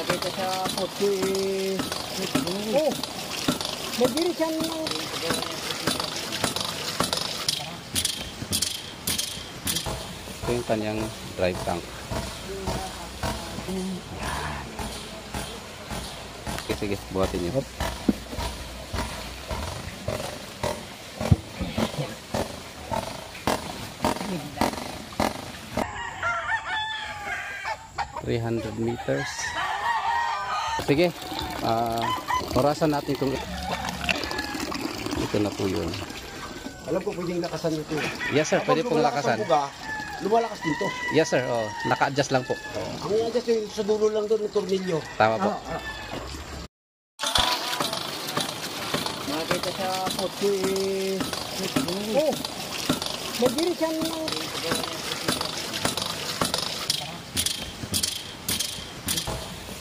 Nakita sa kotse oh, nagdirisan ng Ito yung kanyang drive tank. Sige, sige, buhatin nyo. Hop. $300. Sige, orasan natin kung ito na po yun. alam ko pwedeng lakasan ito. Yes sir, pwede pong lakasan. Lumalakas dito. Yes sir, oh, naka-adjust lang po. Ang i-adjust yung sa dulo lang doon ng tornilyo. Tama po. Nakita sa kotse oh, nagdirisan ng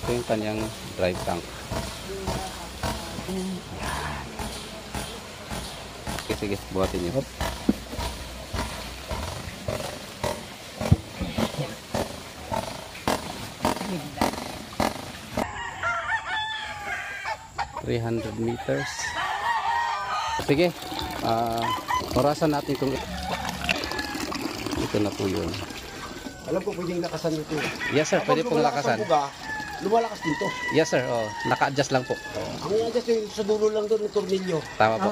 Ito yung kanyang drive tank. Sige, sige, buhatin nyo. Hop. $300. Sige, orasan natin kung ito na po yun. alam ko pwedeng lakasan ito. Yes sir, pwede pong lakasan. Lumalakas dito. Yes sir, oh, naka-adjust lang po. Ang i-adjust yung sa dulo lang doon ng tornilyo. Tama po.